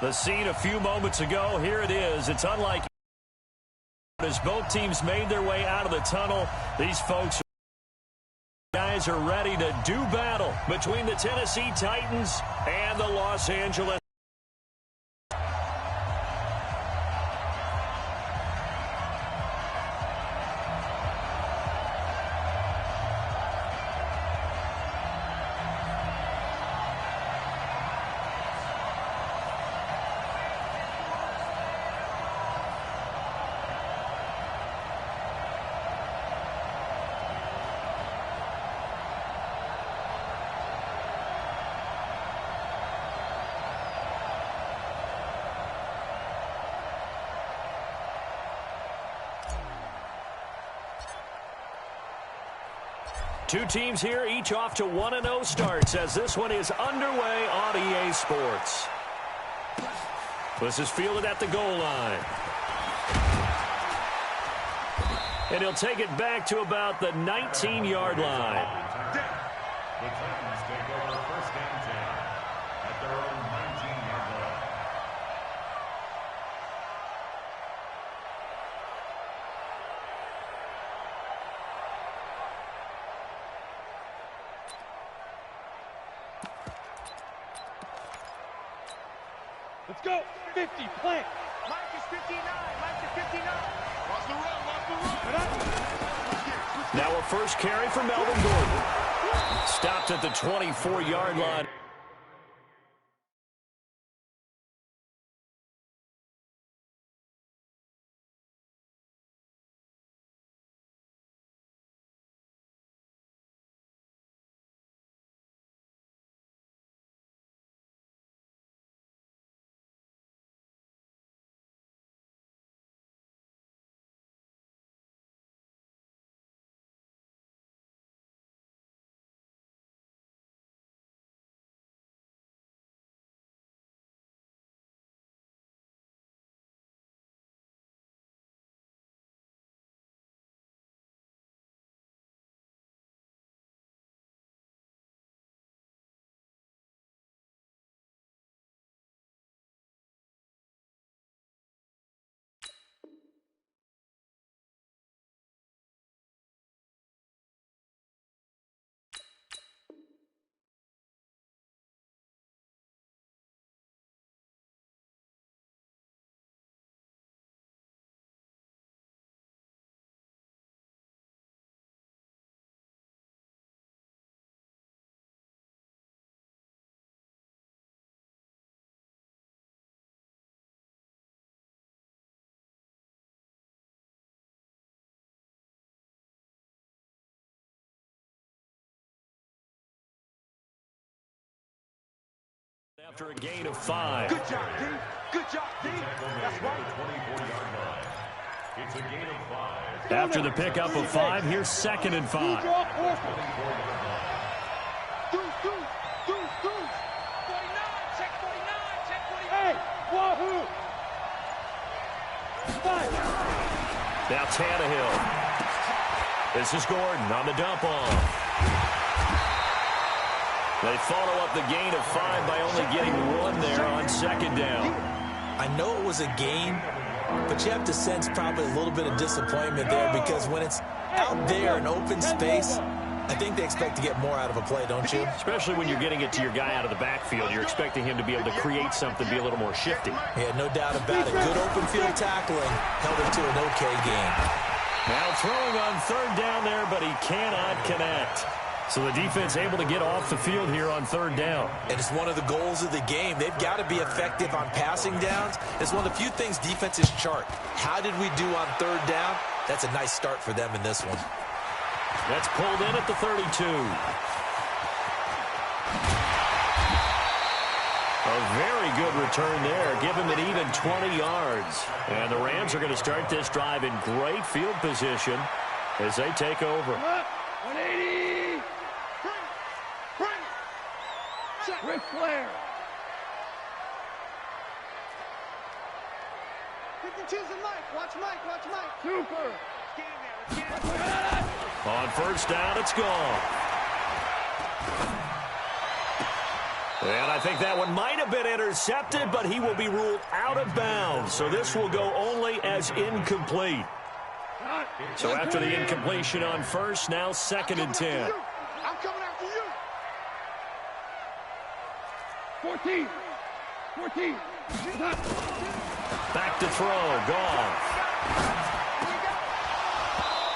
The scene a few moments ago, here it is. It's unlike as both teams made their way out of the tunnel. These guys are ready to do battle between the Tennessee Titans and the Los Angeles. Two teams here, each off to 1-0 starts as this one is underway on EA Sports. This is fielded at the goal line. And he'll take it back to about the 19-yard line. The Titans take over first and 10 at their own 19-yard line. Let's go. 50, plant. Mike is 59. Mike is 59. Watch the run. Now a first carry for Melvin Gordon. Stopped at the 24-yard line. After a gain of 5. Good job, D. Good job, D. That's right. It's a gain of 5. After the pickup of 5, here's 2nd and 5. Deuce. 49. Check 49. Check 49. Hey, wahoo. Now Tannehill. This is Gordon on the dump off. They follow up the gain of 5 by only getting 1 there on 2nd down. I know it was a gain, but you have to sense probably a little bit of disappointment there because when it's out there in open space, I think they expect to get more out of a play, don't you? Especially when you're getting it to your guy out of the backfield. You're expecting him to be able to create something, be a little more shifty. Yeah, no doubt about it. Good open field tackling held it to an okay game. Now throwing on 3rd down there, but he cannot connect. So the defense able to get off the field here on 3rd down. And it's one of the goals of the game. They've got to be effective on passing downs. It's one of the few things defenses chart. How did we do on 3rd down? That's a nice start for them in this one. That's pulled in at the 32. A very good return there. Give him an even 20 yards. And the Rams are going to start this drive in great field position as they take over. 180. Ric Flair. 52's and Mike. Watch Mike. Super. Let's get in there. On 1st down, it's gone. And I think that one might have been intercepted, but he will be ruled out of bounds. So this will go only as incomplete. So after the incompletion on first, now 2nd and 10. I'm coming after you. 14. Back to throw. Goff.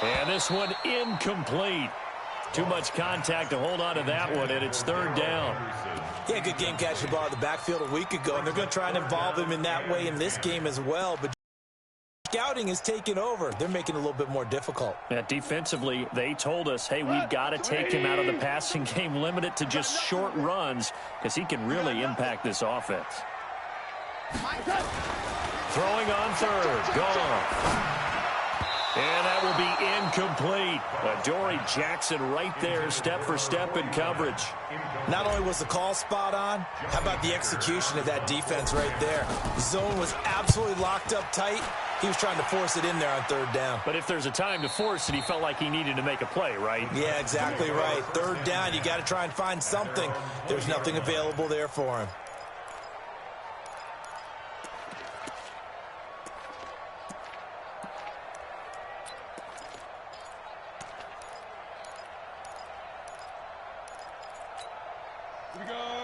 And this one incomplete. Too much contact to hold on to that one, and it's 3rd down. Yeah, good game catching the ball in the backfield a week ago, and they're going to try and involve him in that way in this game as well. But scouting is taking over. They're making it a little bit more difficult. Yeah, defensively, they told us, hey, we've got to take him out of the passing game, limit it to just short runs, because he can really impact this offense. Throwing on 3rd. Goff. And that will be incomplete. Dory Jackson right there, step for step in coverage. Not only was the call spot on, how about the execution of that defense right there? The zone was absolutely locked up tight. He was trying to force it in there on 3rd down. But if there's a time to force it, he felt like he needed to make a play, right? Yeah, exactly right. 3rd down, you got to try and find something. There's nothing available there for him.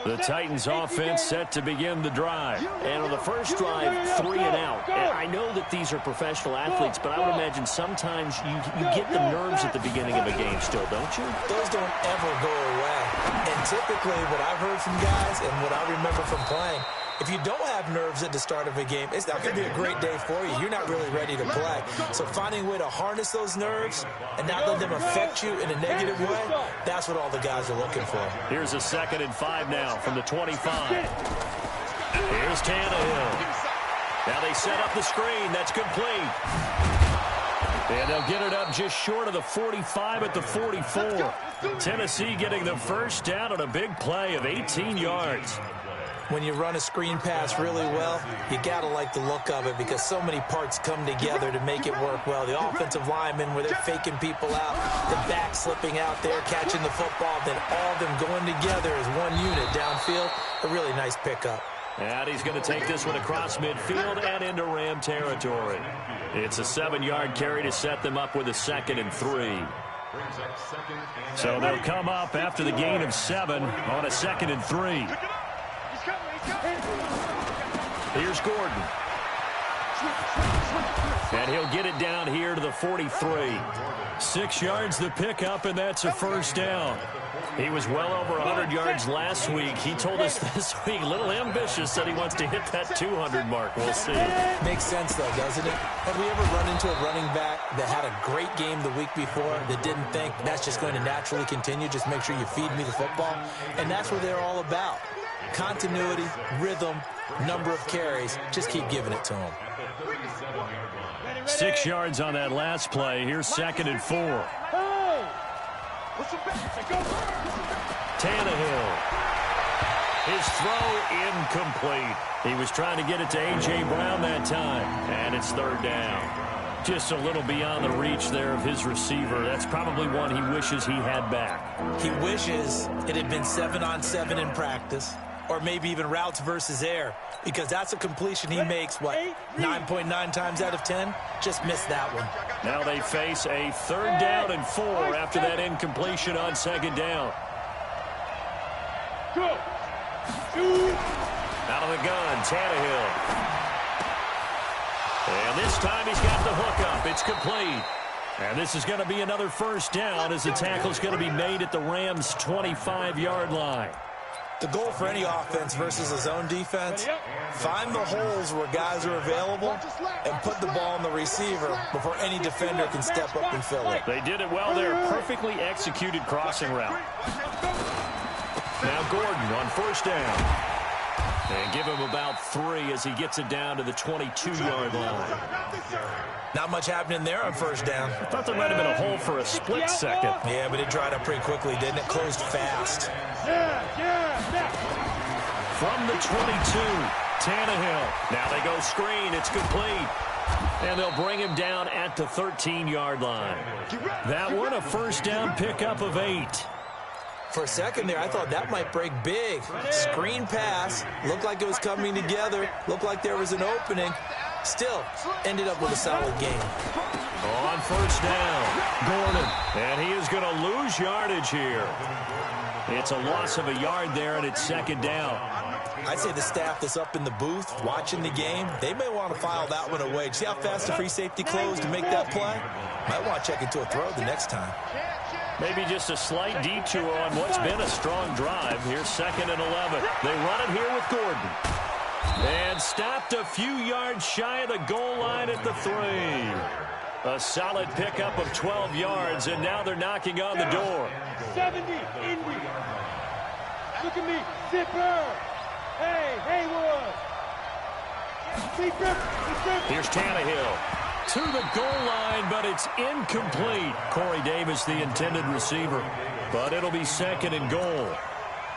The Titans offense set to begin the drive. And on the first drive, 3 and out. And I know that these are professional athletes, but I would imagine sometimes you get the nerves at the beginning of a game still, don't you? Those don't ever go away. And typically what I've heard from guys and what I remember from playing, if you don't have nerves at the start of a game, it's not going to be a great day for you. You're not really ready to play. So finding a way to harness those nerves and not let them affect you in a negative way, that's what all the guys are looking for. Here's a 2nd and 5 now from the 25. Here's Tannehill. Now they set up the screen. That's complete. And they'll get it up just short of the 45 at the 44. Tennessee getting the first down on a big play of 18 yards. When you run a screen pass really well, you got to like the look of it because so many parts come together to make it work well. The offensive linemen where they're faking people out, the back slipping out there, catching the football, then all of them going together as one unit downfield. A really nice pickup. And he's going to take this one across midfield and into Ram territory. It's a 7-yard carry to set them up with a 2nd and 3. So they'll come up after the gain of 7 on a 2nd and 3. Here's Gordon. And he'll get it down here to the 43. 6 yards the pickup, and that's a first down. He was well over 100 yards last week. He told us this week, a little ambitious, that he wants to hit that 200 mark. We'll see. Makes sense, though, doesn't it? Have we ever run into a running back that had a great game the week before that didn't think that's just going to naturally continue? Just make sure you feed me the football. And that's what they're all about. Continuity, rhythm, number of carries. Just keep giving it to them. 6 yards on that last play. Here's 2nd and 4. Tannehill. His throw incomplete. He was trying to get it to A.J. Brown that time. And it's 3rd down. Just a little beyond the reach there of his receiver. That's probably one he wishes he had back. He wishes it had been 7-on-7 in practice. Or maybe even routes versus air, because that's a completion he makes, 9.9 times out of 10? Just missed that one. Now they face a 3rd down and 4 after that incompletion on 2nd down. Out of the gun, Tannehill. And this time he's got the hook up. It's complete. And this is going to be another first down as the tackle's going to be made at the Rams' 25-yard line. The goal for any offense versus a zone defense, find the holes where guys are available and put the ball on the receiver before any defender can step up and fill it. They did it well there. Perfectly executed crossing route. Now Gordon on first down. And give him about 3 as he gets it down to the 22-yard line. Not much happening there on first down. I thought there might have been a hole for a split second. Yeah, but it dried up pretty quickly, didn't it? Closed fast. From the 22, Tannehill. Now they go screen. It's complete. And they'll bring him down at the 13-yard line. That one, a first down pickup of 8. For a second there, I thought that might break big. Screen pass, looked like it was coming together, looked like there was an opening. Still, ended up with a solid game. On first down, Gordon. And he is going to lose yardage here. It's a loss of a yard there, and it's second down. I'd say the staff that's up in the booth watching the game, they may want to file that one away. See how fast the free safety closed to make that play? Might want to check into a throw the next time. Maybe just a slight detour on what's been a strong drive. Here's 2nd and 11. They run it here with Gordon. And stopped a few yards shy of the goal line at the 3. A solid pickup of 12 yards, and now they're knocking on the door. 70, Indy. Look at me, Zipper. Hey, Haywood. Here's Tannehill to the goal line, but it's incomplete. Corey Davis, the intended receiver, but it'll be 2nd and goal.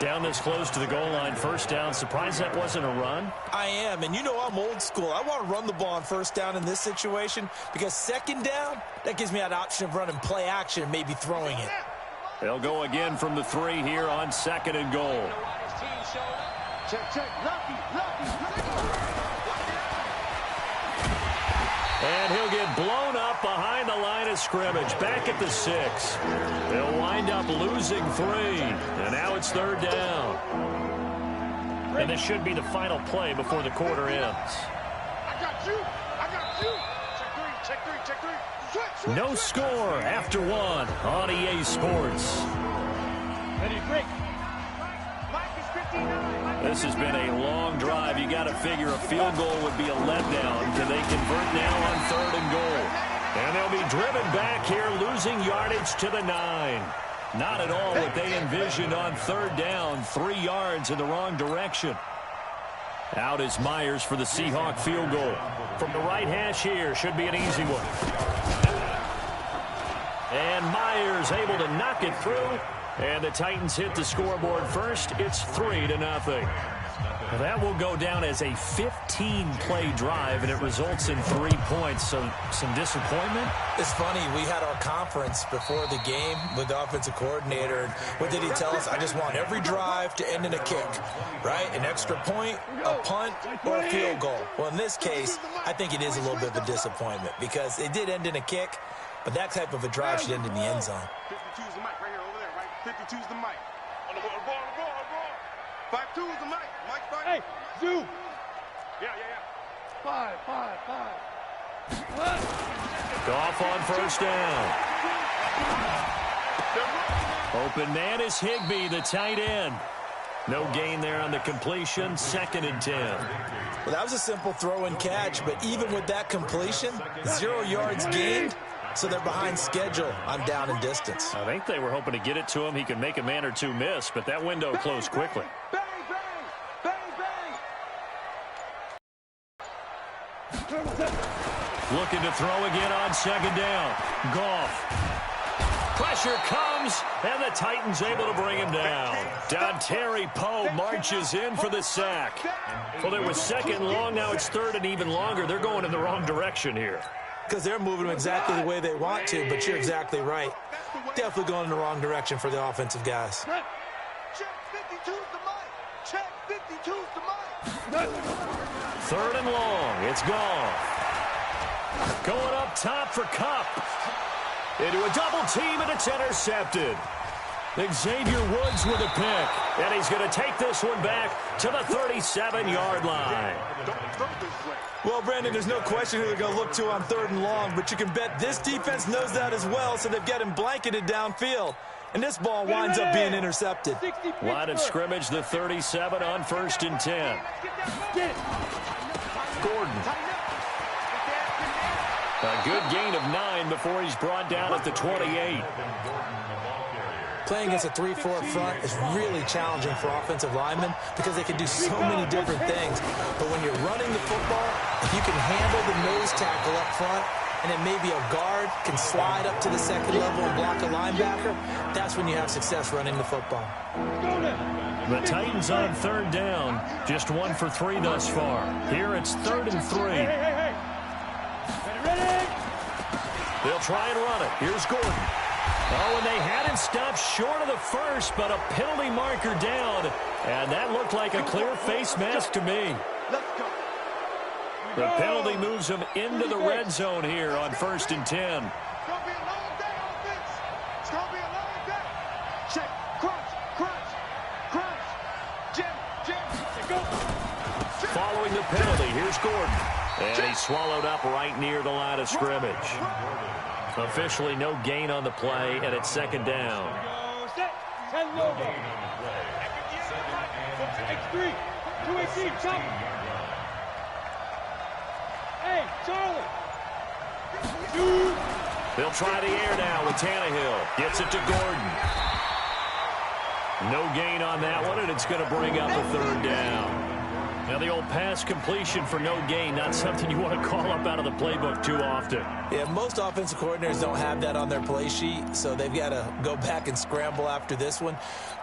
Down this close to the goal line, first down. Surprised that wasn't a run? I am, and you know I'm old school. I want to run the ball on first down in this situation because 2nd down, that gives me that option of running play action and maybe throwing it. They'll go again from the 3 here on 2nd and goal. Check. Lucky. And he'll get blown up behind the line of scrimmage. Back at the 6. They'll wind up losing 3. And now it's 3rd down. And this should be the final play before the quarter ends. I got you. Check three. Switch. No score after 1 on EA Sports. Ready, break. Mike is 59. This has been a long drive. You got to figure a field goal would be a letdown. Can they convert now on 3rd and goal? And they'll be driven back here, losing yardage to the 9. Not at all what they envisioned on 3rd down. 3 yards in the wrong direction. Out is Myers for the Seahawk field goal. From the right hash here, should be an easy one. And Myers able to knock it through. And the Titans hit the scoreboard first. It's 3-0. That will go down as a 15-play drive, and it results in 3 points. So some disappointment? It's funny. We had our conference before the game with the offensive coordinator. And what did he tell us? I just want every drive to end in a kick, right? An extra point, a punt, or a field goal. Well, in this case, I think it is a little bit of a disappointment because it did end in a kick, but that type of a drive should end in the end zone. 52's the mic right here over there, right? 52's the mic. On the ball. 52's the mic. Mike, 5. Hey, Zoo. Yeah. 5. Goff on first down. Open man is Higbee, the tight end. No gain there on the completion. 2nd and 10. Well, that was a simple throw and catch, but even with that completion, 0 yards gained. So they're behind schedule on down and distance. I think they were hoping to get it to him. He could make a man or two miss, but that window closed quickly. Bang. Looking to throw again on 2nd down. Goff. Pressure comes, and the Titans able to bring him down. Dontari Poe marches in for the sack. Well, it was 2nd and long. Now it's 3rd and even longer. They're going in the wrong direction here. Because they're moving them exactly the way they want to, but you're exactly right. Definitely going in the wrong direction for the offensive guys. Check 52's the mic. Check 52's the mic. 3rd and long. It's Goff. Going up top for Kupp. Into a double team, and it's intercepted. Xavier Woods with a pick. And he's going to take this one back to the 37-yard line. Well, Brandon, there's no question who they're going to look to on 3rd and long, but you can bet this defense knows that as well, so they've got him blanketed downfield. And this ball winds up being intercepted. Line of scrimmage, the 37 on 1st and 10. Gordon. A good gain of 9 before he's brought down at the 28. Playing against a 3-4 front is really challenging for offensive linemen because they can do so many different things. But when you're running the football, if you can handle the nose tackle up front, and then maybe a guard can slide up to the 2nd level and block a linebacker, that's when you have success running the football. The Titans on 3rd down, just 1 for 3 thus far. Here it's 3rd and 3. Ready. They'll try and run it. Here's Gordon. Oh, and they had and stopped short of the first, but a penalty marker down. And that looked like a clear face mask to me. Let's go. The penalty moves him into the red zone here on 1st and 10. It's going to be a long day, offense. It's going to be a long day. Check. Crunch. Crunch. Crunch. Jim. Go. Following the penalty, here's Gordon. And he's swallowed up right near the line of scrimmage. Officially no gain on the play, and it's 2nd down. Set. 10 logo. X3. 218. Come. Hey, Charlie. They'll try the air now with Tannehill. Gets it to Gordon. No gain on that one, and it's going to bring up a 3rd down. Now the old pass completion for no gain, not something you want to call up out of the playbook too often. Yeah, most offensive coordinators don't have that on their play sheet, so they've got to go back and scramble after this one.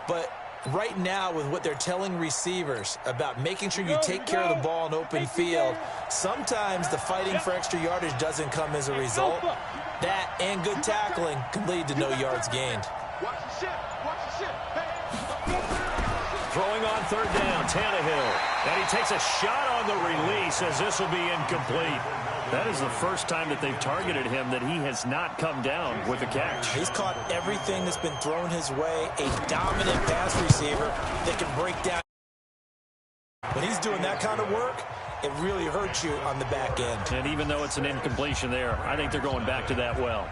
But right now, with what they're telling receivers about making sure you take care of the ball in open field, sometimes the fighting for extra yardage doesn't come as a result. That and good tackling can lead to no yards gained. Watch the ship. Watch the ship. Throwing on 3rd down, Tannehill. And he takes a shot on the release as this will be incomplete. That is the first time that they've targeted him that he has not come down with a catch. He's caught everything that's been thrown his way, a dominant pass receiver that can break down. When he's doing that kind of work, it really hurts you on the back end. And even though it's an incompletion there, I think they're going back to that well.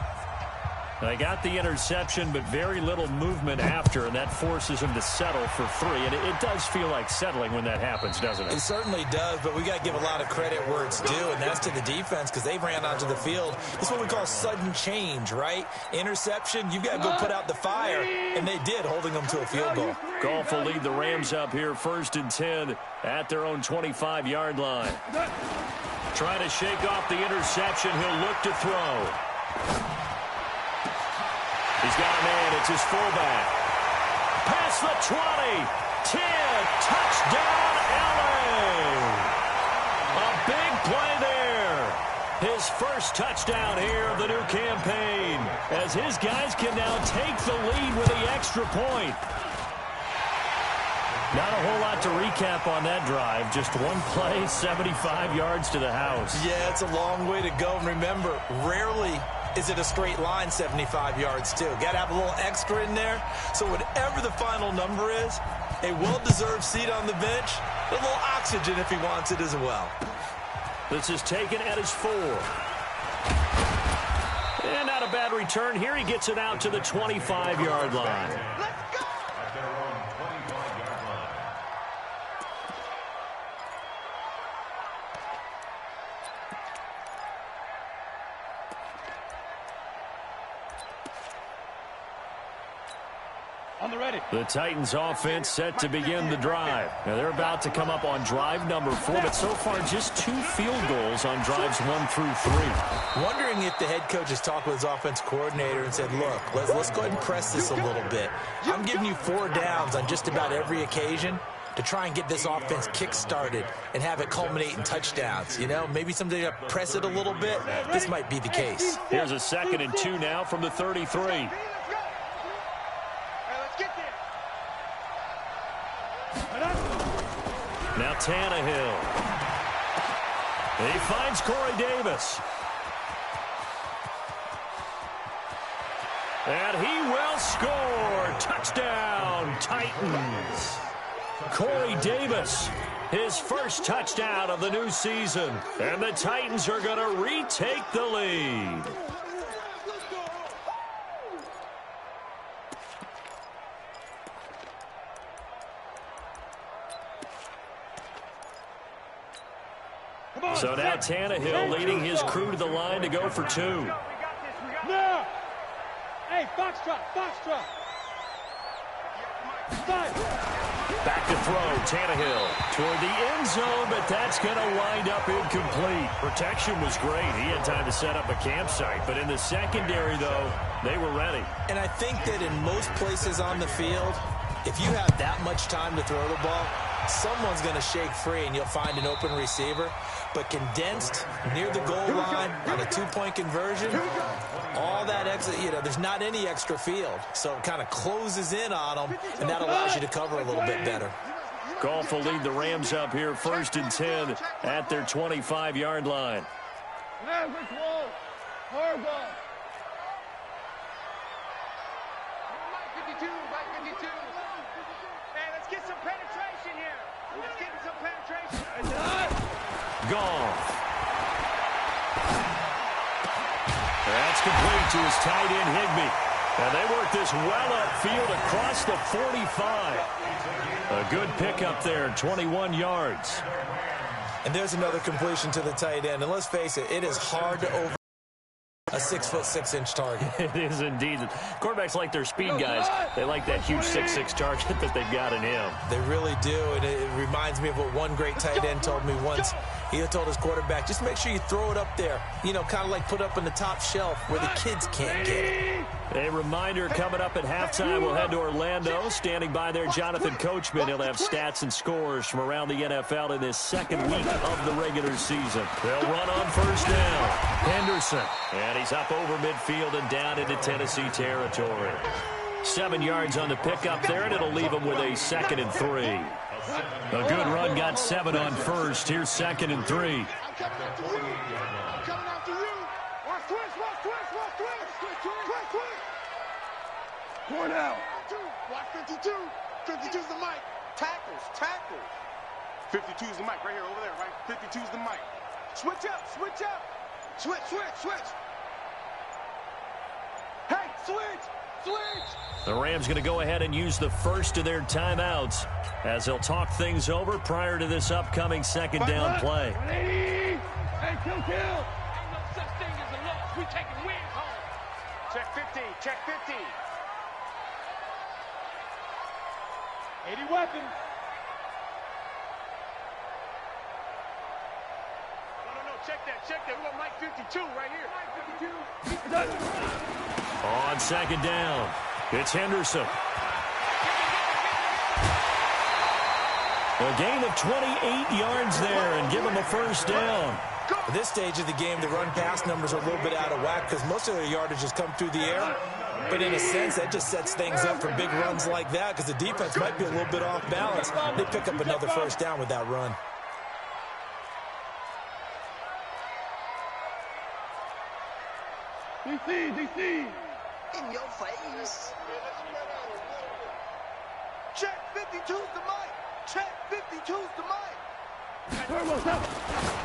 They got the interception, but very little movement after, and that forces him to settle for 3. And it does feel like settling when that happens, doesn't it? It certainly does, but we got to give a lot of credit where it's due, and that's to the defense because they ran onto the field. It's what we call sudden change, right? Interception, you've got to go put out the fire, and they did, holding them to a field goal. Goff will lead the Rams up here 1st and 10 at their own 25-yard line. Trying to shake off the interception. He'll look to throw. He's got a man. It's his fullback. Past the 20. 10. Touchdown, LA. A big play there. His first touchdown here of the new campaign, as his guys can now take the lead with the extra point. Not a whole lot to recap on that drive. Just one play, 75 yards to the house. Yeah, it's a long way to go. And remember, rarely is it a straight line 75 yards, too. Got to have a little extra in there. So whatever the final number is, a well-deserved seat on the bench, a little oxygen if he wants it as well. This is taken at his 4. And not a bad return here. He gets it out to the 25-yard line. The Titans offense set to begin the drive. Now they're about to come up on drive number 4, but so far just 2 field goals on drives 1 through 3. Wondering if the head coach has talked with his offense coordinator and said, look, let's go ahead and press this a little bit. I'm giving you 4 downs on just about every occasion to try and get this offense kick-started and have it culminate in touchdowns. You know, maybe someday to press it a little bit. This might be the case. Here's a 2nd and 2 now from the 33. Now Tannehill. He finds Corey Davis. And he will score. Touchdown, Titans. Corey Davis, his first touchdown of the new season. And the Titans are going to retake the lead. So now Tannehill leading his crew to the line to go for 2. No! Hey, Foxtrot! Back to throw, Tannehill toward the end zone, but that's going to wind up incomplete. Protection was great. He had time to set up a campsite, but in the secondary, though, they were ready. And I think that in most places on the field, if you have that much time to throw the ball, someone's going to shake free and you'll find an open receiver. But condensed near the goal line on a 2-point conversion, all that extra, there's not any extra field. So it kind of closes in on them, and that allows you to cover a little bit better. Goff will lead the Rams up here 1st and 10 at their 25-yard line. Let's get some penetration here. Let's get some penetration. Goff. That's complete to his tight end, Higbee. And they work this well upfield across the 45. A good pickup there, 21 yards. And there's another completion to the tight end. And let's face it, it is hard to over a 6'6" target. It is indeed. Quarterbacks like their speed guys. They like that huge 6'6" target that they've got in him. They really do, and it reminds me of what one great tight end told me once. He told his quarterback, just make sure you throw it up there, kind of like put up in the top shelf where the kids can't get it. A reminder coming up at halftime, we'll head to Orlando. Standing by there, Jonathan Coachman. He'll have stats and scores from around the NFL in this second week of the regular season. They'll run on 1st down. Henderson. And he's up over midfield and down into Tennessee territory. 7 yards on the pickup there, and it'll leave him with a 2nd and 3. A good run, got 7 on 1st. Here's 2nd and 3. Going out. Watch 52. 52's the mic. Tackles. 52's the mic right here, over there, right? 52's the mic. Switch up. Switch. Hey, switch. The Rams going to go ahead and use the first of their timeouts as they'll talk things over prior to this upcoming 2nd down play. Hey, kill. Ain't no such thing as a loss. We taking wins home. Check 50. 80 weapons. No. Check that. We got Mike 52 right here. Mike 52. On 2nd down, it's Henderson. A gain of 28 yards there and give him a 1st down. At this stage of the game, the run-pass numbers are a little bit out of whack because most of their yardage has come through the air. But in a sense, that just sets things up for big runs like that because the defense might be a little bit off balance. They pick up another 1st down with that run. DC. In your face. Check 52's the mic. Check 52's the mic.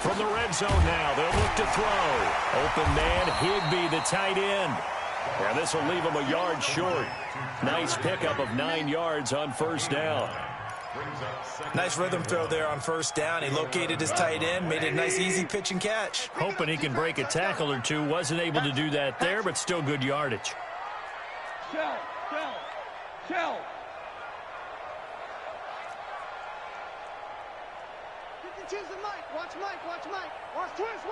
From the red zone now, they'll look to throw. Open man, Higbee, the tight end. And this will leave him a yard short. Nice pickup of 9 yards on 1st down. Nice rhythm throw there on 1st down. He located his tight end, made it a nice, easy pitch and catch. Hoping he can break a tackle or two. Wasn't able to do that there, but still good yardage. Shell. 52's the mic. Watch Mike. Watch twist.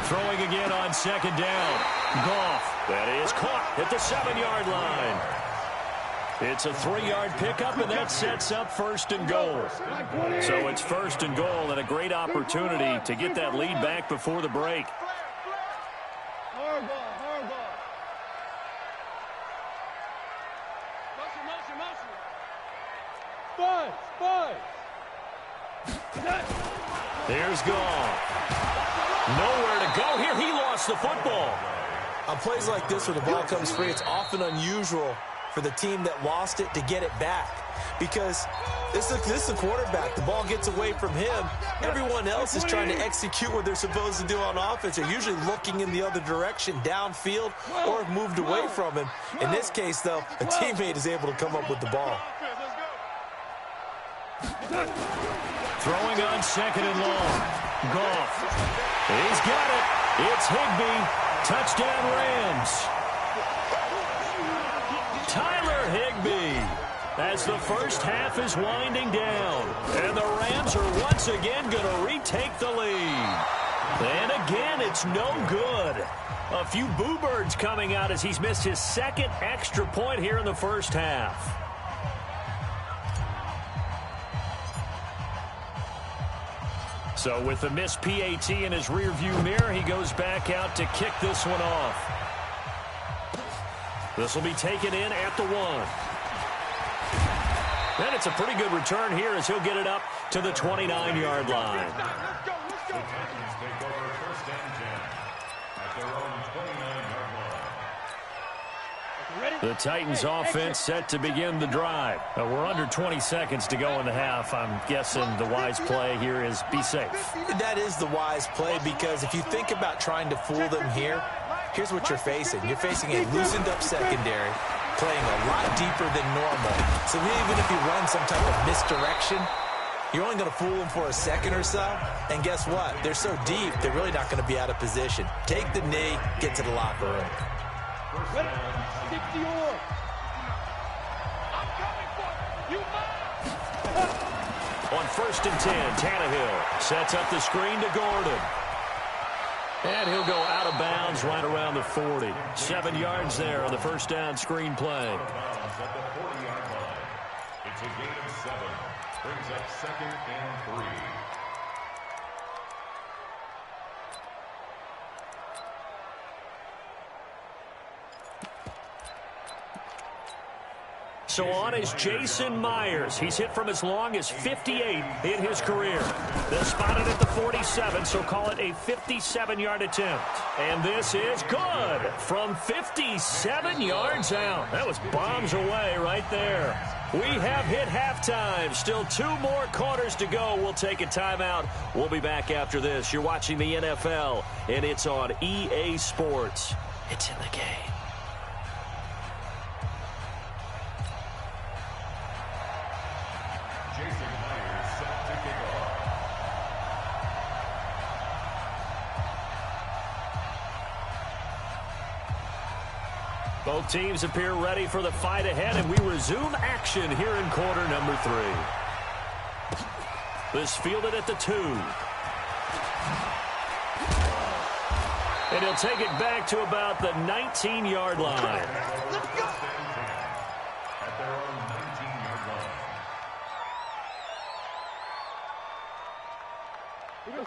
Throwing again on 2nd down. Goff. That is caught at the 7-yard line. It's a 3-yard pickup, and that sets up 1st and goal. So it's 1st and goal, and a great opportunity to get that lead back before the break. Hard ball. Motion. Five. Here's Goff. Nowhere to go here. He lost the football. On plays like this where the ball comes free, it's often unusual for the team that lost it to get it back because this is the quarterback. The ball gets away from him. Everyone else is trying to execute what they're supposed to do on offense. They're usually looking in the other direction, downfield, or have moved away from him. In this case, though, a teammate is able to come up with the ball. Throwing on 2nd and long. Goff. He's got it. It's Higbee. Touchdown Rams. Tyler Higbee as the first half is winding down. And the Rams are once again going to retake the lead. And again, it's no good. A few boo birds coming out as he's missed his 2nd extra point here in the 1st half. So with the missed PAT in his rearview mirror, he goes back out to kick this one off. This will be taken in at the 1. And it's a pretty good return here as he'll get it up to the 29-yard line. The Titans take over 1st and 10 at their own 29-yard line. The Titans offense set to begin the drive. We're under 20 seconds to go in the half. I'm guessing the wise play here is be safe. That is the wise play, because if you think about trying to fool them here, here's what you're facing. You're facing a loosened up secondary, playing a lot deeper than normal. So even if you run some type of misdirection, you're only going to fool them for a second or so. And guess what? They're so deep, they're really not going to be out of position. Take the knee, get to the locker room. Ready? Stick to yours. I'm coming for you. You must. On 1st and 10, Tannehill sets up the screen to Gordon. And he'll go out of bounds right around the 40. 7 yards there on the first down screen play. Out of bounds at the 40-yard line. It's a gain of 7. Brings up 2nd and 3. So on is Jason Myers. He's hit from as long as 58 in his career. They'll spot it at the 47, so call it a 57-yard attempt. And this is good from 57 yards out. That was bombs away right there. We have hit halftime. Still 2 more quarters to go. We'll take a timeout. We'll be back after this. You're watching the NFL, and it's on EA Sports. It's in the game. Jason Myers set to kick off. Both teams appear ready for the fight ahead, and we resume action here in quarter number 3. This fielded at the 2. And he'll take it back to about the 19-yard line. Let's go. At their own 19-yard line.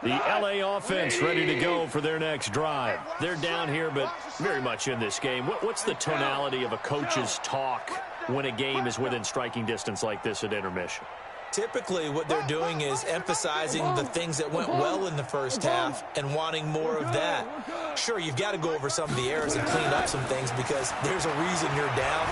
The LA offense ready to go for their next drive. They're down here, but very much in this game. What's the tonality of a coach's talk when a game is within striking distance like this at intermission? Typically, what they're doing is emphasizing the things that went well in the first half and wanting more of that. Sure, you've got to go over some of the errors and clean up some things because there's a reason you're down.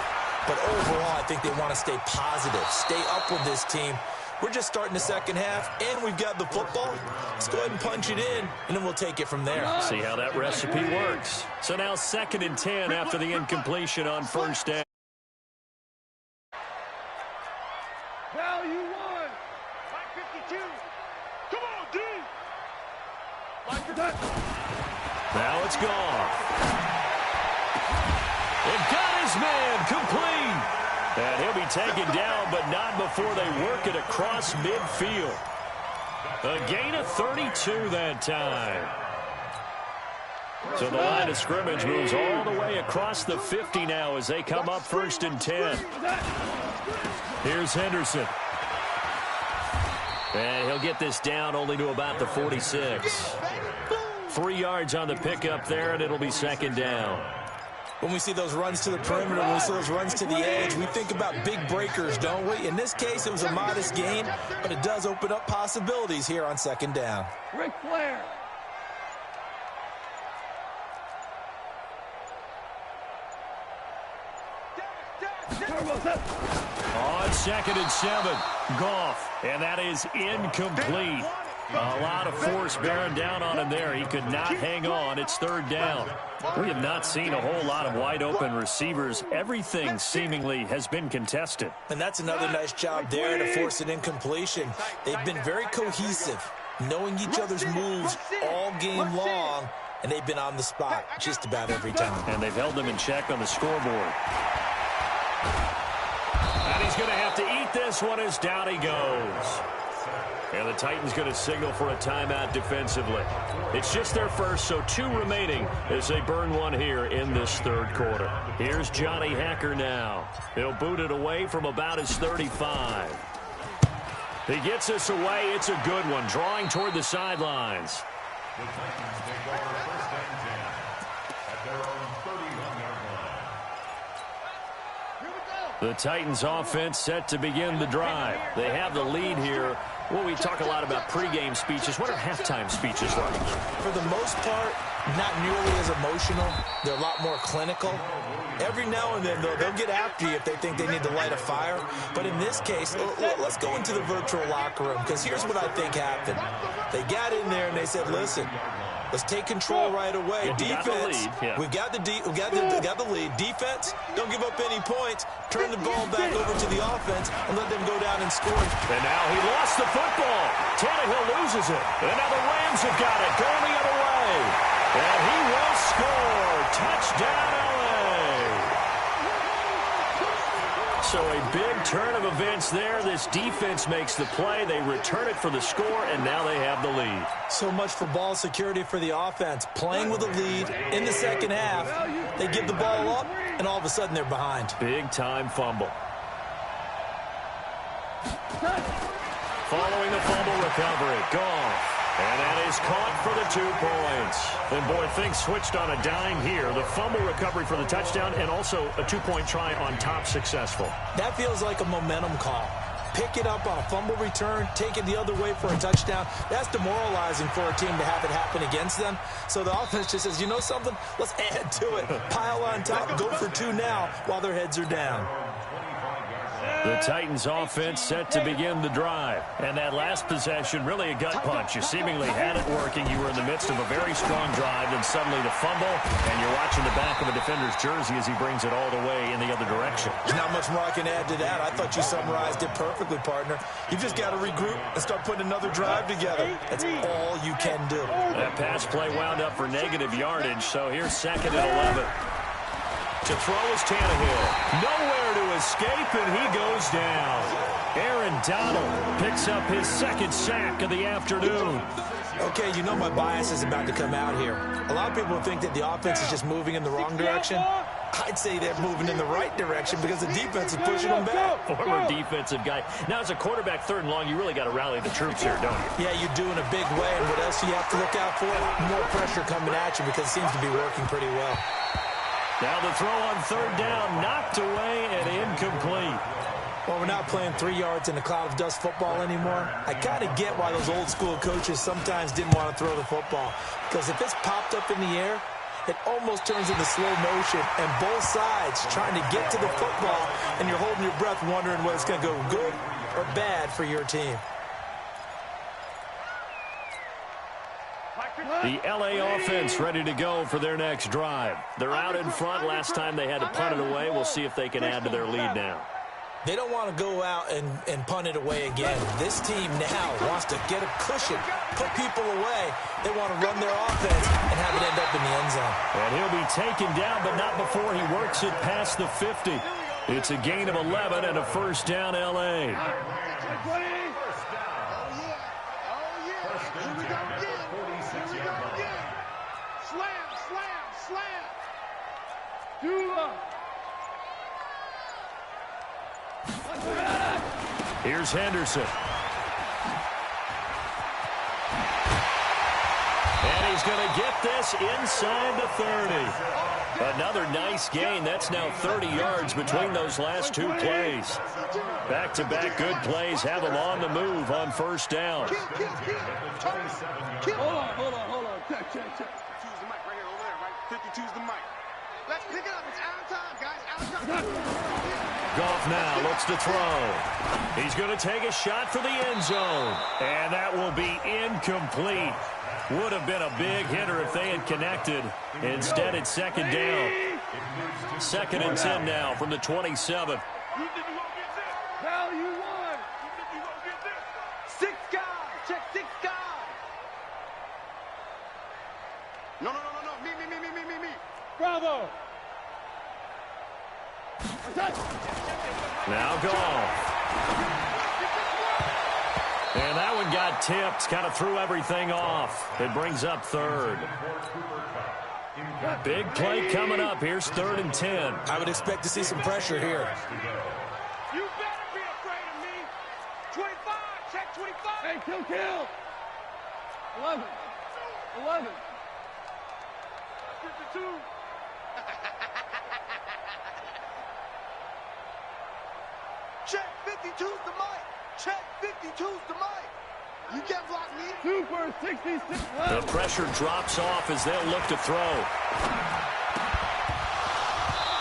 But overall, I think they want to stay positive, stay up with this team. We're just starting the second half, and we've got the football. Let's go ahead and punch it in, and then we'll take it from there. See how that recipe works. So now 2nd and 10 after the incompletion on first down. Value 1. Line 52. Come on, D. Line 50. Now it's gone. It got his man complete. And he'll be taken down, but not before they work it across midfield. A gain of 32 that time. So the line of scrimmage moves all the way across the 50 now as they come up 1st and 10. Here's Henderson. And he'll get this down only to about the 46. 3 yards on the pickup there, and it'll be 2nd down. When we see those runs to the perimeter, when we see those runs to the edge, we think about big breakers, don't we? In this case, it was a modest gain, but it does open up possibilities here on 2nd down. Ric Flair. On 2nd and 7, Goff, and that is incomplete. A lot of force bearing down on him there. He could not hang on. It's 3rd down. We have not seen a whole lot of wide-open receivers. Everything seemingly has been contested. And that's another nice job there to force an incompletion. They've been very cohesive, knowing each other's moves all game long, and they've been on the spot just about every time. And they've held them in check on the scoreboard. And he's going to have to eat this one as down he goes. And the Titans going to signal for a timeout defensively. It's just their first, so 2 remaining as they burn one here in this 3rd quarter. Here's Johnny Hacker now. He'll boot it away from about his 35. He gets us away. It's a good one, drawing toward the sidelines. The Titans take over first and 10 at their own 31-yard line. The Titans offense set to begin the drive. They have the lead here. Well, we talk a lot about pregame speeches. What are halftime speeches like? For the most part, not nearly as emotional. They're a lot more clinical. Every now and then, though, they'll get after you if they think they need to light a fire. But in this case, let's go into the virtual locker room, because here's what I think happened. They got in there and they said, listen, let's take control right away. Defense, we've got the lead. Defense, don't give up any points. Turn the ball back over to the offense and let them go down and score. And now he lost the football. Tannehill loses it. And now the Rams have got it, going the other way. And he will score. Touchdown, LA. So a big turn of events there. This defense makes the play. They return it for the score, and now they have the lead. So much for ball security for the offense. Playing with a lead in the second half. They give the ball up, and all of a sudden they're behind. Big-time fumble. Following the fumble recovery. Goff. And that is caught for the 2 points. And, boy, things switched on a dime here. The fumble recovery for the touchdown and also a 2-point try on top successful. That feels like a momentum call. Pick it up on a fumble return, take it the other way for a touchdown. That's demoralizing for a team to have it happen against them. So the offense just says, you know something? Let's add to it. Pile on top, go for 2 now while their heads are down. The Titans offense set to begin the drive. And that last possession, really a gut punch. You seemingly had it working. You were in the midst of a very strong drive, then suddenly the fumble, and you're watching the back of a defender's jersey as he brings it all the way in the other direction. There's not much more I can add to that. I thought you summarized it perfectly, partner. You just got to regroup and start putting another drive together. That's all you can do. That pass play wound up for negative yardage, so here's 2nd and 11. To throw is Tannehill. Nowhere to escape, and he goes down. Aaron Donald picks up his 2nd sack of the afternoon. Okay, you know my bias is about to come out here. A lot of people think that the offense is just moving in the wrong direction. I'd say they're moving in the right direction because the defense is pushing them back. Former defensive guy. Now, as a quarterback, 3rd and long, you really got to rally the troops here, don't you? Yeah, you do in a big way. And what else do you have to look out for? More pressure coming at you because it seems to be working pretty well. Now the throw on 3rd down, knocked away and incomplete. Well, we're not playing 3 yards in a cloud of dust football anymore. I kind of get why those old school coaches sometimes didn't want to throw the football. Because if it's popped up in the air, it almost turns into slow motion. And both sides trying to get to the football, and you're holding your breath wondering whether it's going to go good or bad for your team. The L.A. offense ready to go for their next drive. They're out in front. Last time they had to punt it away. We'll see if they can add to their lead now. They don't want to go out and punt it away again. This team now wants to get a cushion, put people away. They want to run their offense and have it end up in the end zone. And he'll be taken down, but not before he works it past the 50. It's a gain of 11 and a 1st down, L.A. Here's Henderson. And he's going to get this inside the 30. Another nice gain. That's now 30 yards between those last 2 plays. Back-to-back good plays have them on the move on 1st down. Hold on. Check. 52's the mic right here, over there, right? 52's the mic. Let's pick it up. It's out of time, guys. Out of time. Goff now looks to throw. He's going to take a shot for the end zone. And that will be incomplete. Would have been a big hitter if they had connected. Instead, it's 2nd down. 2nd and 10 now from the 27. You think you won't get this? Hell, you won. You think you won't get this? 6 guys. Check 6 guys. No. Me. Bravo. Now Goff. And that one got tipped. Kind of threw everything off. It brings up 3rd. Big play coming up. Here's 3rd and 10. I would expect to see some pressure here. You better be afraid of me. 25, check Hey, kill. 11. 52. Check 52's the mic. Check 52's the mic. You can't block me. 2 for 66. The pressure drops off as they'll look to throw.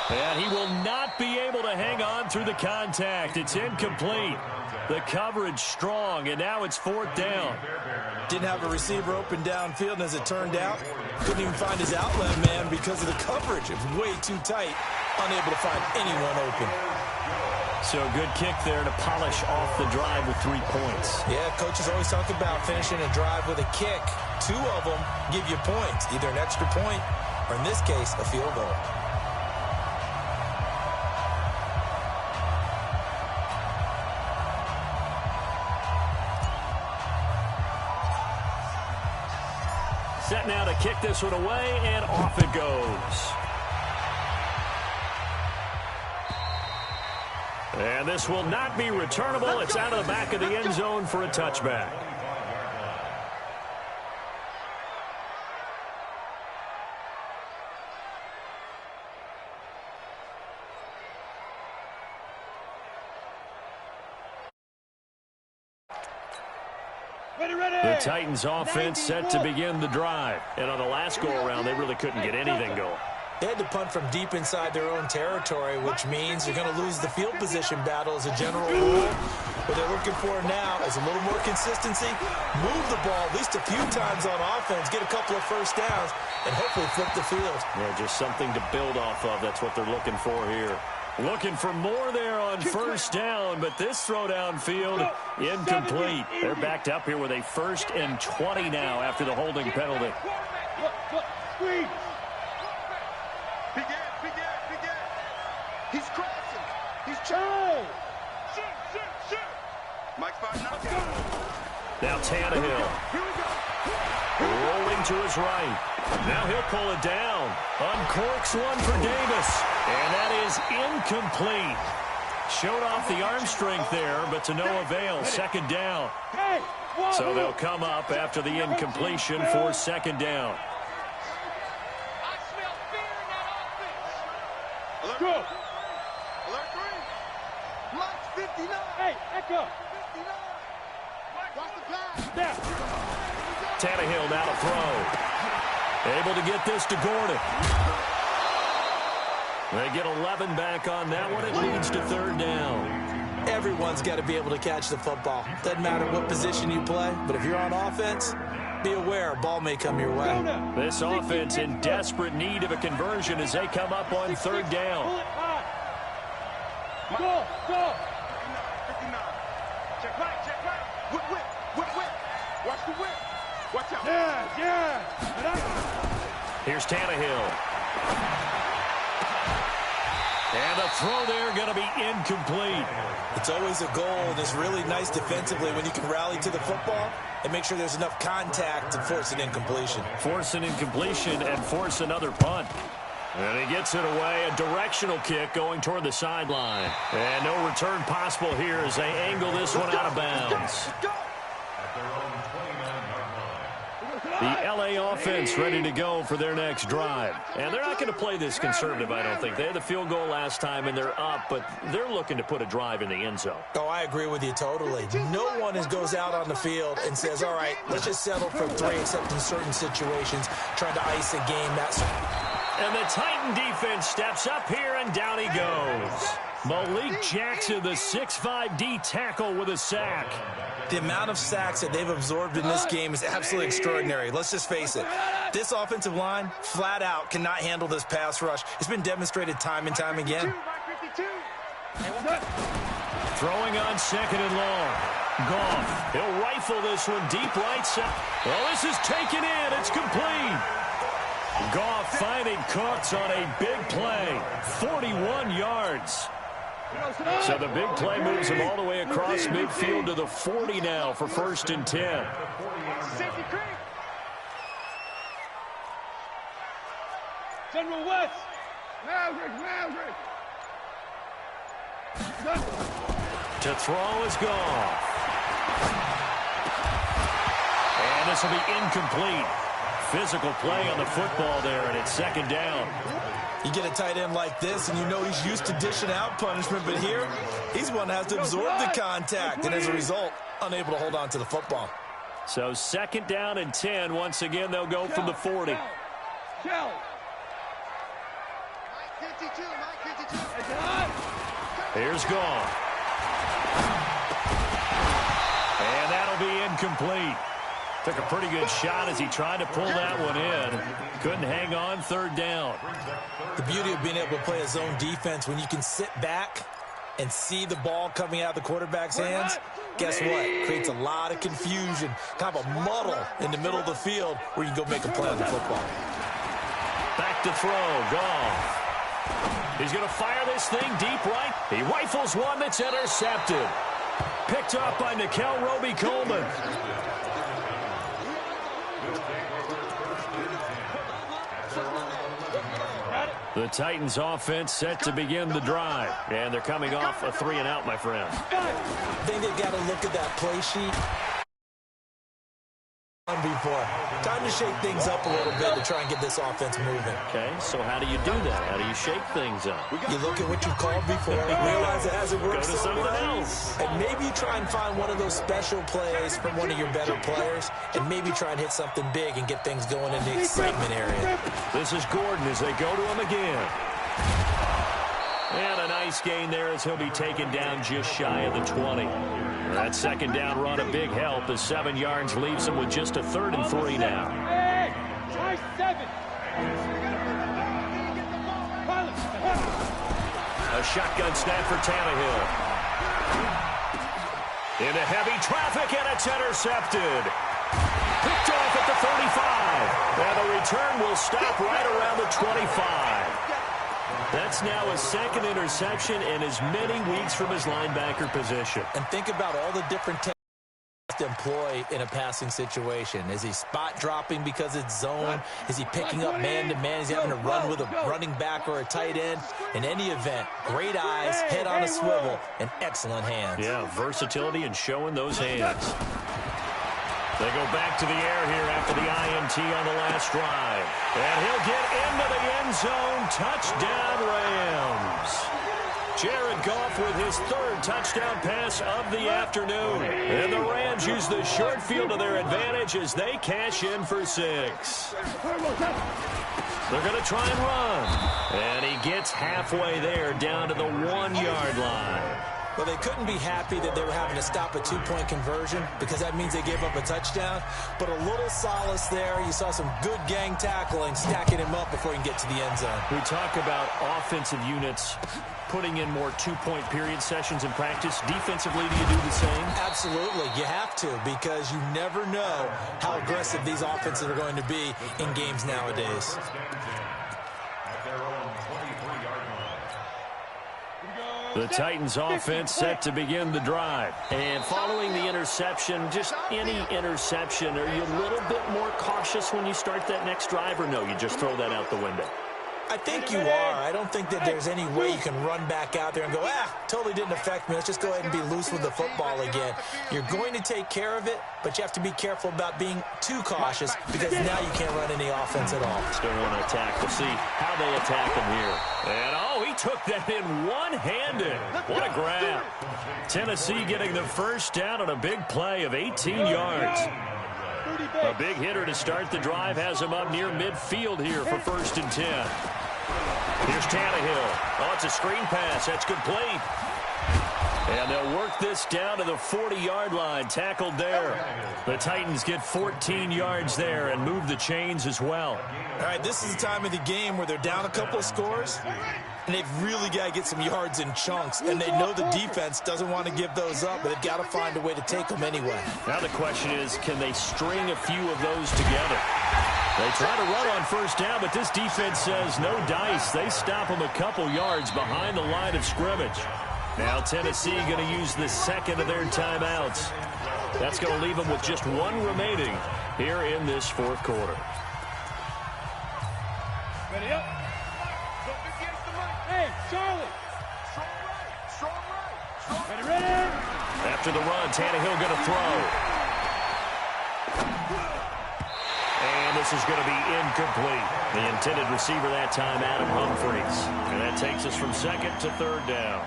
And he will not be able to hang on through the contact. It's incomplete. The coverage strong, and now it's 4th down. Didn't have a receiver open downfield, and as it turned out, couldn't even find his outlet man because of the coverage. It was way too tight, unable to find anyone open. So good kick there to polish off the drive with 3 points. Yeah, coaches always talk about finishing a drive with a kick. 2 of them give you points, either an extra point or, in this case, a field goal. Set now to kick this one away, and off it goes. And this will not be returnable. It's out of the back of the end zone for a touchback. The Titans offense set to begin the drive. And on the last go-around, they really couldn't get anything going. They had to punt from deep inside their own territory, which means you're going to lose the field position battle as a general rule. What they're looking for now is a little more consistency, move the ball at least a few times on offense, get a couple of first downs, and hopefully flip the field. Yeah, just something to build off of. That's what they're looking for here. Looking for more there on first down, but this throw downfield incomplete. They're backed up here with a 1st and 20 now after the holding penalty. Screen. Big Ed. He's crashing. He's trying. Shoot. Mike 5 now. Now Tannehill. Here we go. Rolling to his right. Now he'll pull it down. Uncorks one for Davis. And that is incomplete. Showed off the arm strength there, but to no avail. 2nd down. So they'll come up after the incompletion for 2nd down. I smell fear in that offense. Alert. Go. Alert 3. Mike's 59. Hey, echo. 59. Watch the pass. There. Tannehill now to throw. Able to get this to Gordon. They get 11 back on that one. It leads to 3rd down. Everyone's got to be able to catch the football. Doesn't matter what position you play, but if you're on offense, be aware a ball may come your way. This offense in desperate need of a conversion as they come up on 3rd down. Go. 59. Check right. Whip. Watch the whip. Watch out. Yeah. Here's Tannehill. And the throw there going to be incomplete. It's always a goal, and it's really nice defensively when you can rally to the football and make sure there's enough contact to force an incompletion. Force an incompletion and force another punt. And he gets it away. A directional kick going toward the sideline. And no return possible here as they angle this one out of bounds. The L.A. offense ready to go for their next drive. And they're not going to play this conservative, I don't think. They had the field goal last time, and they're up, but they're looking to put a drive in the end zone. Oh, I agree with you totally. No one goes out on the field and says, all right, let's just settle for 3, except in certain situations, trying to ice a game. And the Titan defense steps up here, and down he goes. Malik Jackson, the 6'5" D tackle with a sack. The amount of sacks that they've absorbed in this game is absolutely extraordinary. Let's just face it. This offensive line, flat out, cannot handle this pass rush. It's been demonstrated time and time again. Throwing on 2nd and long. Goff, he'll rifle this one deep right side. Well, this is taken in. It's complete. Goff finding Cooks on a big play. 41 yards. So the big play moves him all the way across midfield to the 40 now for 1st and 10. General West. Maverick. To throw is Goff. And this will be incomplete. Physical play on the football there, and it's second down. You get a tight end like this, and you know he's used to dishing out punishment, but here, he's one that has to absorb the contact, and as a result, unable to hold on to the football. So second down and 10. Once again, they'll go from the 40. Here's Gone. And that'll be incomplete. Took a pretty good shot as he tried to pull that one in. Couldn't hang on. Third down. The beauty of being able to play a zone defense when you can sit back and see the ball coming out of the quarterback's hands, guess what? Creates a lot of confusion, kind of a muddle in the middle of the field where you can go make a play on the football. Back to throw. Goff. He's going to fire this thing deep right. He rifles one that's intercepted. Picked up by Nikel Roby-Coleman. The Titans offense set to begin the drive. And they're coming off a 3-and-out, my friend. I think they've got to look at that play sheet before. Time to shake things up a little bit to try and get this offense moving. Okay, so how do you do that? How do you shake things up? You look at what you called before, realize it hasn't worked. Go to something else. And maybe you try and find one of those special plays from one of your better players, and maybe try and hit something big and get things going in the excitement area. This is Gordon as they go to him again. And a nice gain there as he'll be taken down just shy of the 20. That second down run a big help as 7 yards leaves him with just a 3rd and 3 now. A shotgun snap for Tannehill. Into heavy traffic, and it's intercepted. Picked off at the 35. And the return will stop right around the 25. That's now a second interception in as many weeks from his linebacker position. And think about all the different techniques to employ in a passing situation. Is he spot dropping because it's zone? Is he picking up man-to-man? Is he having to run with a running back or a tight end? In any event, great eyes, head on a swivel, and excellent hands. Yeah, versatility and showing those hands. They go back to the air here after the INT on the last drive. And he'll get into the end zone. Touchdown, Rams. Jared Goff with his 3rd touchdown pass of the afternoon. And the Rams use the short field to their advantage as they cash in for 6. They're going to try and run. And he gets halfway there down to the 1-yard line. Well, they couldn't be happy that they were having to stop a 2-point conversion because that means they gave up a touchdown. But a little solace there. You saw some good gang tackling, stacking him up before he can get to the end zone. We talk about offensive units putting in more 2-point period sessions in practice. Defensively, do you do the same? Absolutely. You have to because you never know how aggressive these offenses are going to be in games nowadays. The Titans offense set to begin the drive. And following the interception, just any interception, are you a little bit more cautious when you start that next drive, or no, you just throw that out the window? I think you are. I don't think that there's any way you can run back out there and go, totally didn't affect me. Let's just go ahead and be loose with the football again. You're going to take care of it, but you have to be careful about being too cautious because now you can't run any offense at all. Still want to attack. We'll see how they attack him here. And, he took that in one-handed. What a grab. Tennessee getting the first down on a big play of 18 yards. A big hitter to start the drive has him up near midfield here for 1st and 10. Here's Tannehill. Oh, it's a screen pass. That's complete. And they'll work this down to the 40-yard line. Tackled there. The Titans get 14 yards there and move the chains as well. All right, this is the time of the game where they're down a couple of scores, and they've really got to get some yards in chunks. And they know the defense doesn't want to give those up, but they've got to find a way to take them anyway. Now the question is, can they string a few of those together? They try to run on 1st down, but this defense says no dice. They stop them a couple yards behind the line of scrimmage. Now Tennessee going to use the 2nd of their timeouts. That's going to leave them with just 1 remaining here in this 4th quarter. Ready up. Hey, Charlie. Strong right. Ready. After the run, Tannehill going to throw. And this is going to be incomplete. The intended receiver that time, Adam Humphries. And that takes us from second to third down.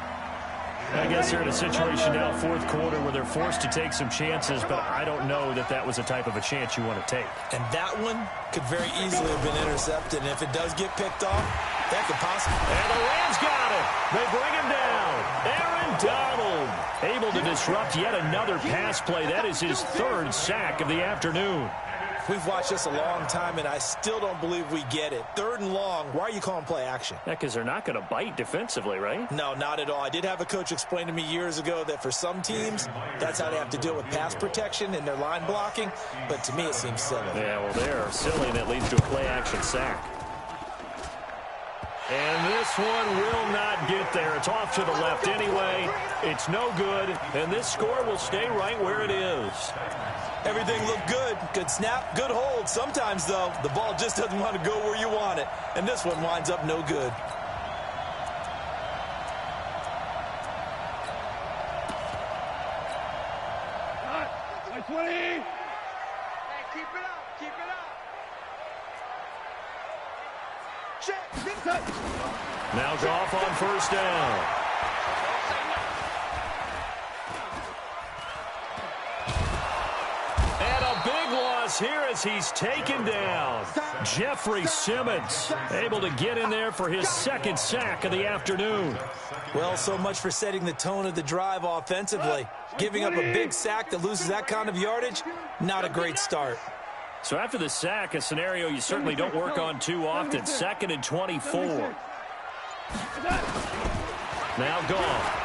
I guess they're in a situation now, fourth quarter, where they're forced to take some chances, but I don't know that that was the type of a chance you want to take. And that one could very easily have been intercepted. And if it does get picked off, that could possibly. And the Rams got it. They bring him down. Aaron Donald able to disrupt yet another pass play. That is his third sack of the afternoon. We've watched this a long time, and I still don't believe we get it. Third and long, why are you calling play action? Yeah, because they're not going to bite defensively, right? No, not at all. I did have a coach explain to me years ago that for some teams, that's how they have to deal with pass protection and their line blocking. But to me, it seems silly. Yeah, well, they're silly, and that leads to a play action sack. And this one will not get there. It's off to the left anyway. It's no good, and this score will stay right where it is. Everything looked good. Good snap, good hold. Sometimes, though, the ball just doesn't want to go where you want it. And this one winds up no good. Hey, 20. Hey, keep it up. Keep it up. Check. Now Goff on first down. And a big loss here as he's taken down. Jeffrey Simmons able to get in there for his second sack of the afternoon. Well, so much for setting the tone of the drive offensively. Giving up a big sack that loses that kind of yardage, not a great start. So after the sack, a scenario you certainly don't work on too often. 2nd and 24. Now Goff.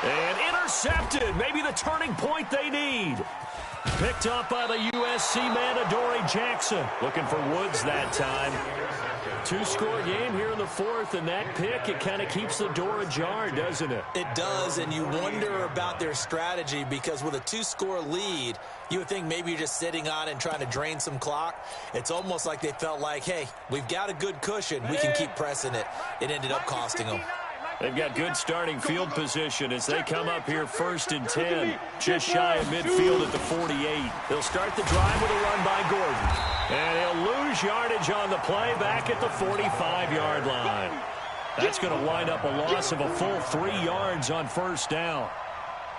And intercepted. Maybe the turning point they need. Picked up by the USC man, Adoree Jackson. Looking for Woods that time. Two-score game here in the fourth, and that pick, it kind of keeps the door ajar, doesn't it? It does, and you wonder about their strategy because with a two-score lead, you would think maybe you're just sitting on it and trying to drain some clock. It's almost like they felt like, hey, we've got a good cushion. We can keep pressing it. It ended up costing them. They've got good starting field position as they come up here 1st and 10, just shy of midfield at the 48. They'll start the drive with a run by Gordon. And he'll lose yardage on the play back at the 45-yard line. That's going to wind up a loss of a full 3 yards on first down.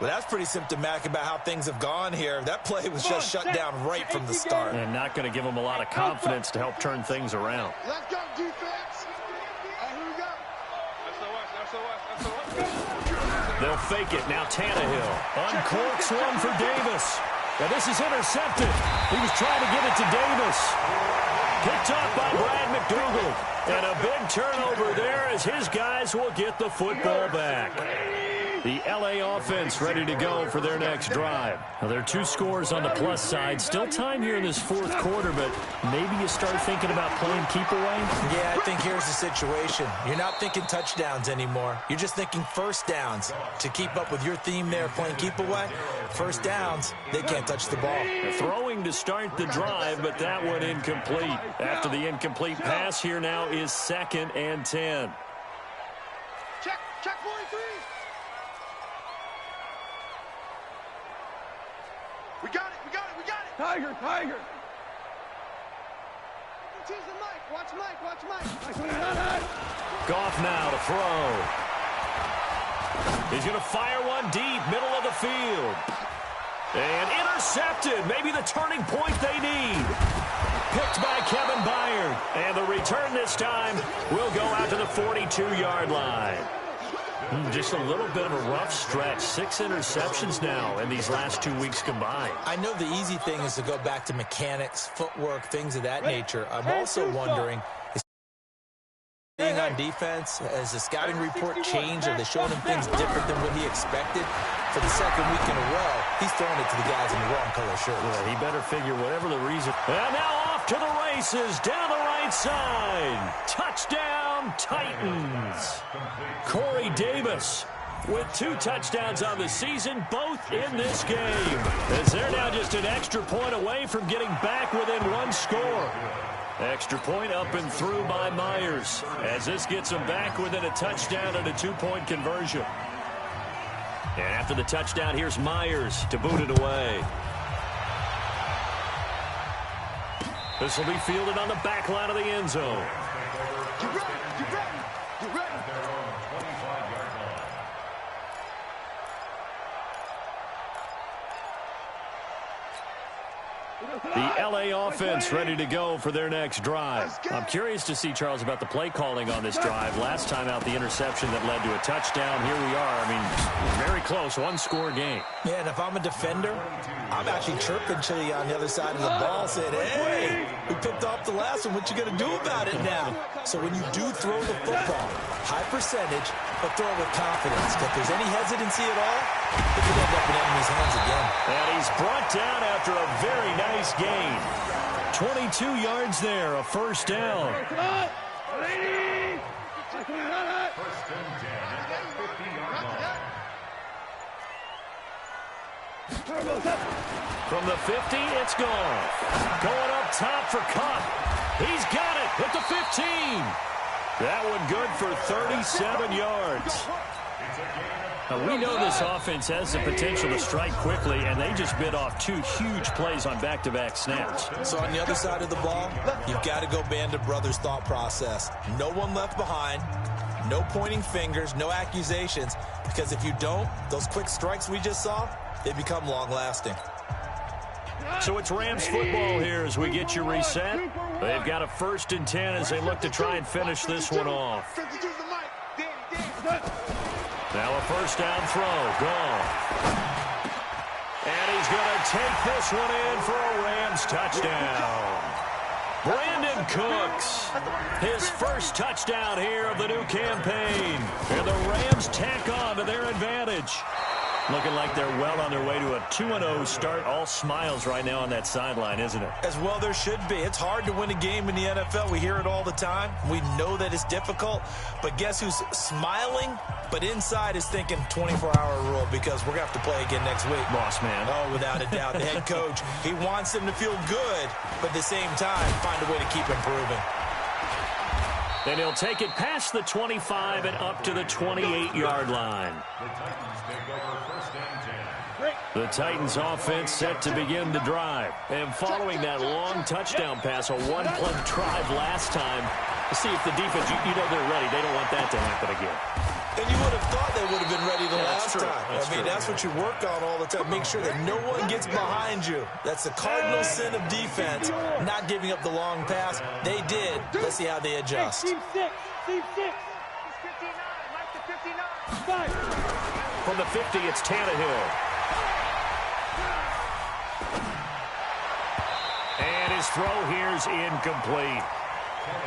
Well, that's pretty symptomatic about how things have gone here. That play was just shut down right from the start. And not going to give them a lot of confidence to help turn things around. Let's go, defense. Here we go. They'll fake it. Now Tannehill uncorks one for Davis. Now this is intercepted. He was trying to get it to Davis. Picked up by Brad McDougal. And a big turnover there as his guys will get the football back. The LA offense ready to go for their next drive. Now, there are 2 scores on the plus side. Still time here in this fourth quarter, but maybe you start thinking about playing keep away? Yeah, I think here's the situation. You're not thinking touchdowns anymore. You're just thinking first downs. To keep up with your theme there, playing keep away, first downs, they can't touch the ball. They're throwing to start the drive, but that one incomplete. After the incomplete pass, here now is 2nd and 10. Check 43. We got it. Tiger. Choose the mic. Watch Mike. Goff now to throw. He's going to fire one deep, middle of the field. And intercepted. Maybe the turning point they need. Picked by Kevin Byard. And the return this time will go out to the 42-yard line. Just a little bit of a rough stretch. 6 interceptions now in these last 2 weeks combined. I know the easy thing is to go back to mechanics, footwork, things of that nature. I'm also wondering, is being on defense, has the scouting report changed? Are they showing him things different than what he expected? For the second week in a row, he's throwing it to the guys in the wrong color shirts. Yeah, he better figure whatever the reason. And now off to the races, down the right side. Touchdown, Titans. Corey Davis with 2 touchdowns on the season, both in this game. As they're now just an extra point away from getting back within 1 score. Extra point up and through by Myers. As this gets them back within a touchdown and a 2-point conversion. And after the touchdown, here's Myers to boot it away. This will be fielded on the back line of the end zone. You ready? You ready? You ready? Their own 25-yard line. The LA offense ready to go for their next drive. I'm curious to see, Charles, about the play calling on this drive. Last time out, the interception that led to a touchdown. Here we are. I mean, very close, one-score game. Yeah, and if I'm a defender, I'm actually chirping to you on the other side of the ball, saying, hey, we picked off the last one. What you going to do about it now? So when you do throw the football, high percentage, but throw it with confidence. If there's any hesitancy at all, it could end up in enemy's hands again. And he's brought down after a very nice gain. 22 yards there, a first down. First and 10 at the 50-yard line. From the 50, it's gone. Going up top for Cup. He's got it at the 15. That one good for 37 yards. Now, we know this offense has the potential to strike quickly, and they just bit off two huge plays on back-to-back snaps. So on the other side of the ball, you've got to go Band of Brothers thought process. No one left behind, no pointing fingers, no accusations, because if you don't, those quick strikes we just saw, they become long-lasting. So it's Rams football here as we get you reset. They've got a 1st and 10 as they look to try and finish this one off. Now a first down throw, gone. And he's going to take this one in for a Rams touchdown. Brandon Cooks, his first touchdown here of the new campaign. And the Rams tack on to their advantage. Looking like they're well on their way to a 2-0 start. All smiles right now on that sideline, isn't it? As well there should be. It's hard to win a game in the NFL. We hear it all the time. We know that it's difficult. But guess who's smiling, but inside is thinking 24-hour rule, because we're going to have to play again next week. Boss man. Oh, without a doubt. The head coach, he wants them to feel good, but at the same time, find a way to keep improving. And he'll take it past the 25 and up to the 28-yard line. The Titans take over 1st and 10. The Titans offense set to begin the drive. And following that long touchdown pass, a one-play drive last time, to see if the defense, you know they're ready. They don't want that to happen again. And you would have thought they would have been ready the last time. I mean, that's true. what you work on all the time. Make sure that no one gets behind you. That's the cardinal sin of defense, not giving up the long pass. They did. Let's see how they adjust. Team 6. Team 6. 59. Mike to 59. From the 50, it's Tannehill. And his throw here's incomplete.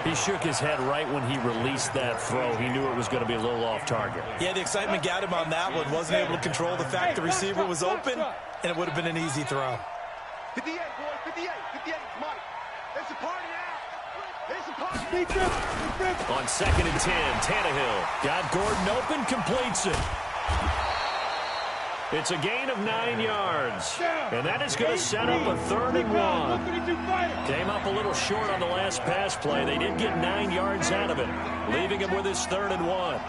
He shook his head right when he released that throw. He knew it was going to be a little off target. Yeah, the excitement got him on that one. Wasn't able to control the fact the receiver was open, and it would have been an easy throw. 58, boys. 58. 58. Mike. It's a party now. It's a party. On 2nd and 10, Tannehill got Gordon open, completes it. It's a gain of 9 yards. And that is going to set up a 3rd and 1. Came up a little short on the last pass play. They did get 9 yards out of it, leaving him with his 3rd and 1.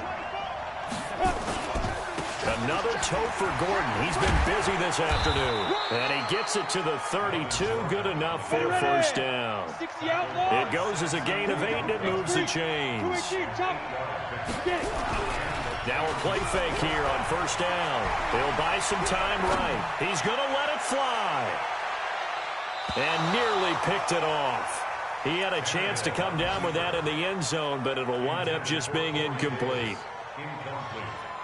Another toe for Gordon. He's been busy this afternoon. And he gets it to the 32. Good enough for a first down. It goes as a gain of 8, and it moves the chains. Now a play fake here on 1st down. He'll buy some time right. He's going to let it fly. And nearly picked it off. He had a chance to come down with that in the end zone, but it'll wind up just being incomplete.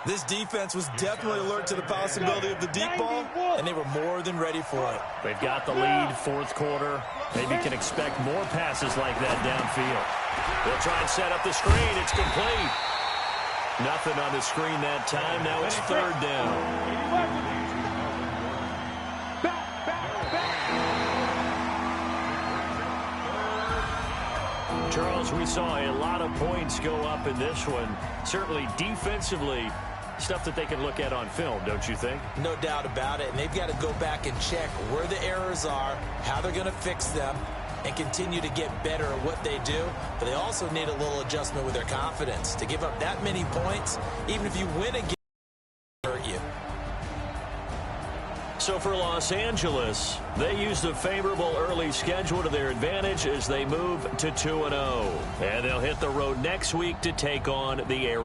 This defense was definitely alert to the possibility of the deep ball, and they were more than ready for it. They've got the lead, 4th quarter. Maybe can expect more passes like that downfield. They'll try and set up the screen. It's complete. Nothing on the screen that time. Now it's 3rd down. Charles, we saw a lot of points go up in this one. Certainly defensively, stuff that they can look at on film, don't you think? No doubt about it. And they've got to go back and check where the errors are, how they're going to fix them, and continue to get better at what they do. But they also need a little adjustment with their confidence. To give up that many points, even if you win a game, hurt you. So for Los Angeles, they used a favorable early schedule to their advantage as they move to 2-0. And they'll hit the road next week to take on the Air.